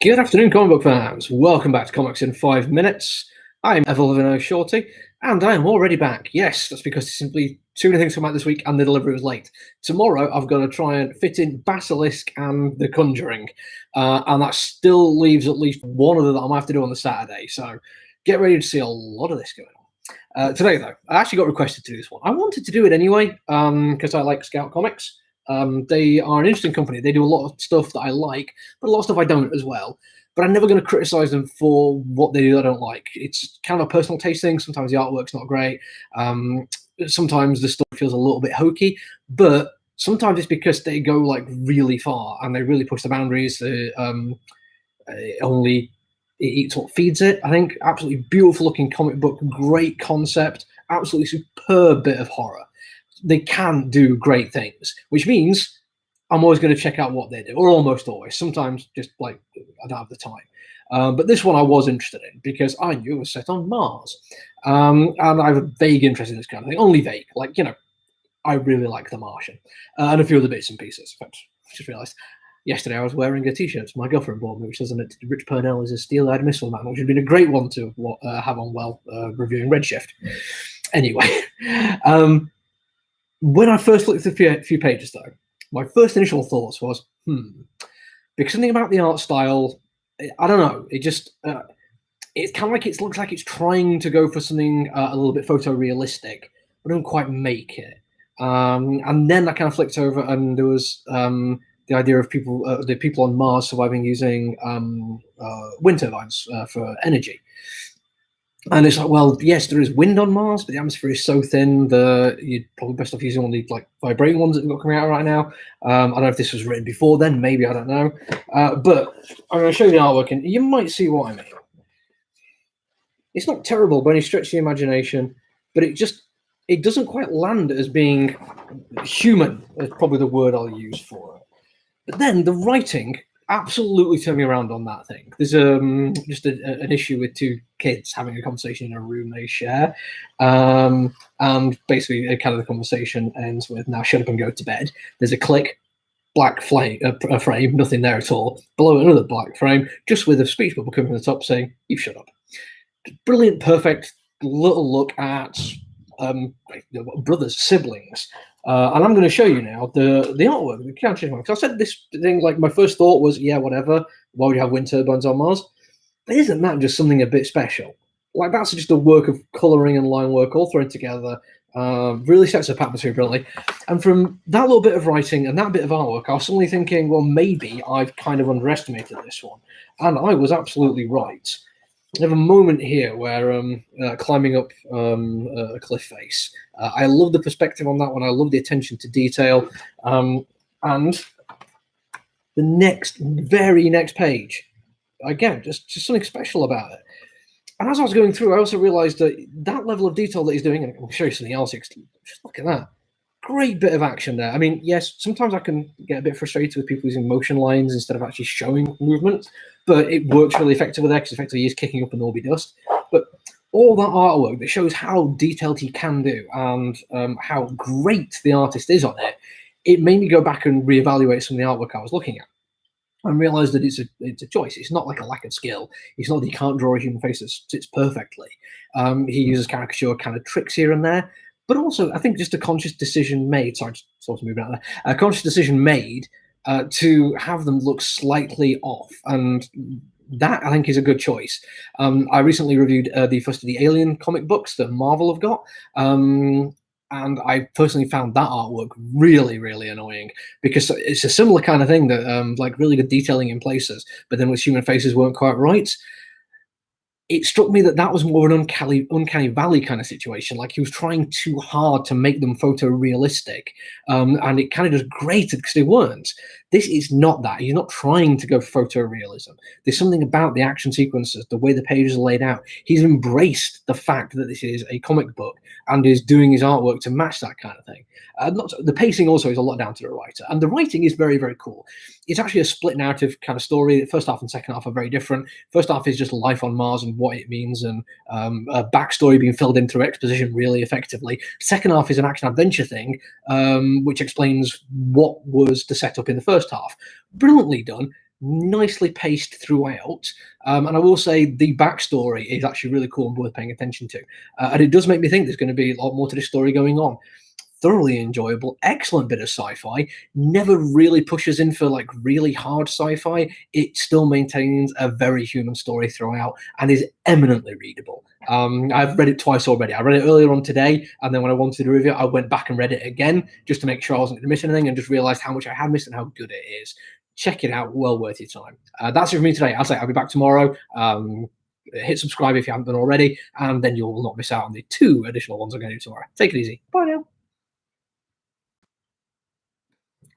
Good afternoon, comic book fans. Welcome back to Comics in 5 Minutes. I'm Evelyn Shorty, and I am already back. Yes, that's because there's simply too many things come out this week, and the delivery was late. Tomorrow, I've got to try and fit in Basilisk and The Conjuring, and that still leaves at least one of them that I might have to do on the Saturday. So get ready to see a lot of this going on. Today, though, I actually got requested to do this one. I wanted to do it anyway because I like Scout Comics. They are an interesting company. They do a lot of stuff that I like, but a lot of stuff I don't as well. But I'm never going to criticize them for what they do that I don't like. It's kind of a personal taste thing. Sometimes the artwork's not great. Sometimes the story feels a little bit hokey, but sometimes it's because they go like really far and they really push the boundaries. It eats what feeds it. I think absolutely beautiful looking comic book, great concept, absolutely superb bit of horror. They can do great things, which means I'm always going to check out what they do, or almost always. Sometimes just like I don't have the time. But this one I was interested in because I knew it was set on Mars. And I have a vague interest in this kind of thing, only vague. Like, I really like The Martian and a few other bits and pieces. In fact, I just realized yesterday I was wearing a t-shirt my girlfriend bought me, which says on it, Rich Purnell is a steel-eyed missile man, which would have been a great one to have on while reviewing RedShift. Anyway, when I first looked at a few pages, though, my first initial thoughts was, because something about the art style, I don't know, it just, it's kind of like it looks like it's trying to go for something a little bit photorealistic, but don't quite make it. And then I kind of flicked over, and there was the idea of the people on Mars surviving using wind turbines for energy. And it's like, well, yes, there is wind on Mars, but the atmosphere is so thin that you'd probably best off using one of the like vibrating ones that we've got coming out right now. I don't know if this was written before then, maybe, I don't know. But I'm going to show you the artwork, and you might see what I mean. It's not terrible by any stretch of the imagination, but it doesn't quite land as being human, is probably the word I'll use for it. But then the writing absolutely turned me around on that thing. There's just an issue with two kids having a conversation in a room they share, and basically kind of the conversation ends with, now shut up and go to bed. There's a click, black frame, nothing there at all. Below another black frame, just with a speech bubble coming from the top saying, "You shut up." Brilliant, perfect little look at brothers, siblings. And I'm going to show you now the artwork. Because I said this thing, like my first thought was, yeah, whatever. Why would you have wind turbines on Mars? But isn't that just something a bit special? Like, that's just a work of colouring and line work all thrown together. Really sets up atmosphere brilliantly. And from that little bit of writing and that bit of artwork, I was suddenly thinking, well, maybe I've kind of underestimated this one. And I was absolutely right. I have a moment here where climbing up a cliff face. I love the perspective on that one. I love the attention to detail. And the very next page, again, just something special about it. And as I was going through, I also realized that level of detail that he's doing, and I'll show you something else. Just look at that. Great bit of action there. I mean, yes, sometimes I can get a bit frustrated with people using motion lines instead of actually showing movement, but it works really effectively there because effectively he's kicking up and there'll be dust. But all that artwork that shows how detailed he can do and how great the artist is on it, it made me go back and reevaluate some of the artwork I was looking at and realize that it's a choice. It's not like a lack of skill. It's not that he can't draw a human face that sits perfectly. He uses caricature kind of tricks here and there. But also, I think just a conscious decision made, sorry, just sort of moving out there, a conscious decision made to have them look slightly off. And that, I think, is a good choice. I recently reviewed the first of the Alien comic books that Marvel have got. And I personally found that artwork really, really annoying because it's a similar kind of thing that, like, really good detailing in places, but then with human faces weren't quite right. It struck me that was more an uncanny valley kind of situation. Like he was trying too hard to make them photorealistic, and it kind of just grated because they weren't. This is not that. He's not trying to go photorealism. There's something about the action sequences, the way the pages are laid out. He's embraced the fact that this is a comic book and is doing his artwork to match that kind of thing. The pacing also is a lot down to the writer, and the writing is very, very cool. It's actually a split narrative kind of story. The first half and second half are very different. First half is just life on Mars and what it means, and a backstory being filled in through exposition really effectively. Second half is an action adventure thing, which explains what was the setup in the first half. Brilliantly done. nicely paced throughout. And I will say the backstory is actually really cool and worth paying attention to. And it does make me think there's going to be a lot more to this story going on. Thoroughly enjoyable, excellent bit of sci-fi. Never really pushes in for like really hard sci-fi. It still maintains a very human story throughout and is eminently readable. I've read it twice already. I read it earlier on today, and then when I wanted to review it, I went back and read it again just to make sure I wasn't going to miss anything, and just realized how much I had missed and how good it is. Check it out, well worth your time. That's it for me today. I'll be back tomorrow. Hit subscribe if you haven't done already, and then you'll not miss out on the 2 additional ones I'm going to do tomorrow. Take it easy. Bye now.